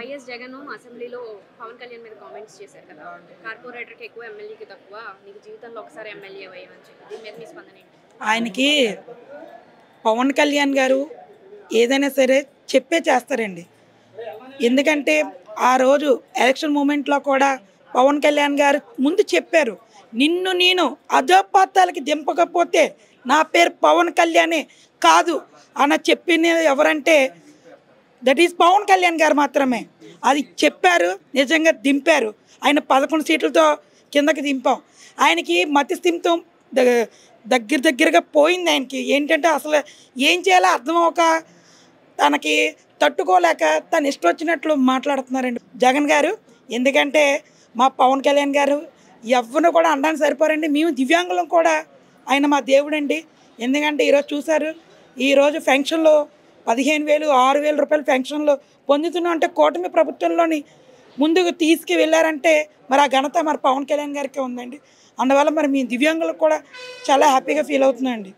YS Jagan అసెంబ్లీలో పవన్ కళ్యాణ్ మీద comments చేశారు కదా, కార్పొరేటర్కి ఎక్కువ ఎమ్మెల్యేకి తక్కువ, నీకు జీవితంలో ఒకసారి ఎమ్మెల్యే అయ్యమని చెప్పి, దీని మీద మీ స్పందన ఏంటి? ఆయనకి పవన్ కళ్యాణ్ గారు ఏదైనా సరే చెప్పే చేస్తారండి. ఎందుకంటే ఆ రోజు ఎలక్షన్ మూమెంట్లో కూడా పవన్ కళ్యాణ్ గారు ముందు చెప్పారు, నిన్ను నేను అధోపాతాలకి దింపకపోతే నా పేరు పవన్ కళ్యాణే కాదు అన్న చెప్పిన ఎవరంటే దట్ ఈస్ పవన్ కళ్యాణ్ గారు మాత్రమే. అది చెప్పారు, నిజంగా దింపారు. ఆయన 11 సీట్లతో కిందకి దింపాం. ఆయనకి మతిస్థిమితం దగ్గరగా పోయింది. ఆయనకి ఏంటంటే అసలు ఏం చేయాలో అర్థం అవ్వక, తనకి తట్టుకోలేక తను ఇష్టం వచ్చినట్లు మాట్లాడుతున్నారండి జగన్ గారు. ఎందుకంటే మా పవన్ కళ్యాణ్ గారు ఎవరిని కూడా అనడానికి సరిపోరండి. మేము దివ్యాంగులం కూడా ఆయన మా దేవుడండి. ఎందుకంటే ఈరోజు చూశారు, ఈరోజు ఫెన్షన్లో 15,000 6,000 రూపాయలు ఫెన్షన్లు పొందుతున్నాం అంటే కూటమి ప్రభుత్వంలోని ముందుకు తీసుకువెళ్ళారంటే మరి ఆ ఘనత మరి పవన్ కళ్యాణ్ గారికి ఉందండి. అందువల్ల మరి మీ దివ్యాంగులకు కూడా చాలా హ్యాపీగా ఫీల్ అవుతుందండి.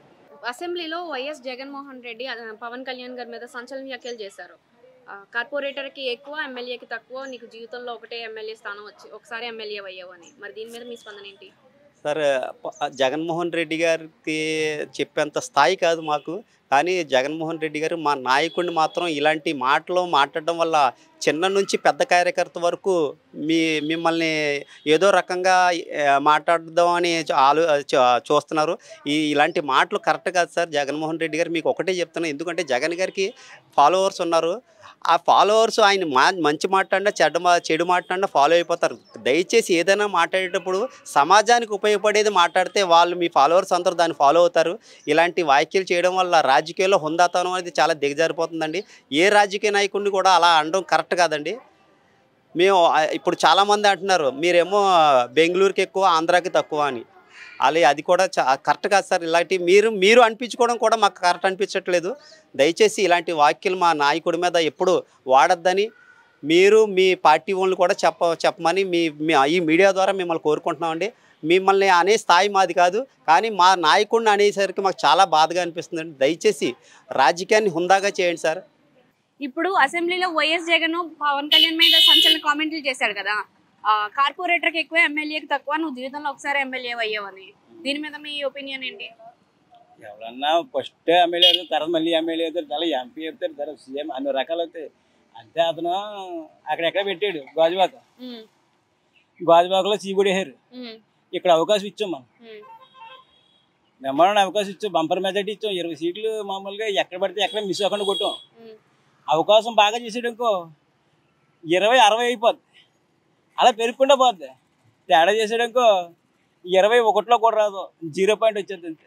అసెంబ్లీలో వైఎస్ జగన్మోహన్ రెడ్డి పవన్ కళ్యాణ్ గారి మీద సంచలన వ్యాఖ్యలు చేశారు. కార్పొరేటర్కి ఎక్కువ, ఎమ్మెల్యేకి తక్కువ, నీకు జీవితంలో ఒకటే ఎమ్మెల్యే స్థానం వచ్చి ఒకసారి ఎమ్మెల్యే అయ్యావు అని. మరి దీని మీద మీ స్పందన ఏంటి? సార్, జగన్మోహన్ రెడ్డి గారికి చెప్పేంత స్థాయి కాదు మాకు. కానీ జగన్మోహన్ రెడ్డి గారు మా నాయకుడిని మాత్రం ఇలాంటి మాటలు మాట్లాడడం వల్ల చిన్న నుంచి పెద్ద కార్యకర్త వరకు మిమ్మల్ని ఏదో రకంగా మాట్లాడదామని చూస్తున్నారు. ఇలాంటి మాటలు కరెక్ట్ కాదు సార్. జగన్మోహన్ రెడ్డి గారు మీకు ఒకటే చెప్తున్నాను, ఎందుకంటే జగన్ గారికి ఫాలోవర్స్ ఉన్నారు. ఆ ఫాలోవర్స్ ఆయన మంచి మాట్లాడినా చెడు మాట్లాడినా ఫాలో అయిపోతారు. దయచేసి ఏదైనా మాట్లాడేటప్పుడు సమాజానికి ఉపయోగపడేది మాట్లాడితే వాళ్ళు మీ ఫాలోవర్స్ అందరూ దాన్ని ఫాలో అవుతారు. ఇలాంటి వ్యాఖ్యలు చేయడం వల్ల రాజకీయాల్లో హుందాతనం అనేది చాలా దిగజారిపోతుందండి. ఏ రాజకీయ నాయకుడిని కూడా అలా అనడం కరెక్ట్ కాదండి. మేము ఇప్పుడు చాలామంది అంటున్నారు, మీరేమో బెంగళూరుకి ఎక్కువ, ఆంధ్రాకి తక్కువ అని. అది కూడా కరెక్ట్ కాదు సార్. ఇలాంటి మీరు అనిపించుకోవడం కూడా మాకు కరెక్ట్ అనిపించట్లేదు. దయచేసి ఇలాంటి వ్యాఖ్యలు మా నాయకుడి మీద ఎప్పుడు వాడద్దని మీరు మీ పార్టీ వాళ్ళు కూడా చెప్పమని ఈ మీడియా ద్వారా మిమ్మల్ని కోరుకుంటున్నామండి. మిమ్మల్ని అనే స్థాయి మాది కాదు, కానీ మా నాయకుడిని అనేసరికి మాకు చాలా బాధగా అనిపిస్తుందండి. దయచేసి రాజకీయాన్ని హుందాగా చేయండి సార్. ఇప్పుడు అసెంబ్లీలో వైఎస్ జగన్ పవన్ కళ్యాణ్ మీద సంచలన కామెంట్లు చేశాడు కదా, కార్పొరేటర్కి ఎక్కువ, ఎమ్మెల్యేకి తక్కువ, నువ్వు జీవితంలో ఒకసారి ఎమ్మెల్యే అయ్యావని. దీని మీద మీ ఒపీనియన్ ఏంటి? ఎవరన్నా ఫస్ట్ ఎమ్మెల్యే అవుతారు, తర్వాత మళ్ళీ ఎమ్మెల్యే అవుతారు, తర్వాత ఎంపీ అవుతారు, తర్వాత సీఎం, అన్ని రకాలు అవుతాయి. అంతే అతను అక్కడెక్కడ పెట్టాడు గాజుబాకలో చీగుడి వేసారు. ఇక్కడ అవకాశం ఇచ్చాం, మనం నెంబర్ అవకాశం ఇచ్చాం, బంపర్ మెజార్టీ ఇచ్చాం, 20 సీట్లు మామూలుగా ఎక్కడ పడితే ఎక్కడ మిస్ అవ్వకుండా కొట్టాం. అవకాశం బాగా చేసాడు ఇంకో 20-60 అయిపోద్ది, అలా పెరుగుకుండా పోద్ది. తేడా చేసాడు ఇంకో 21లో కూడా రాదు, 0 పాయింట్ వచ్చేది అంతే.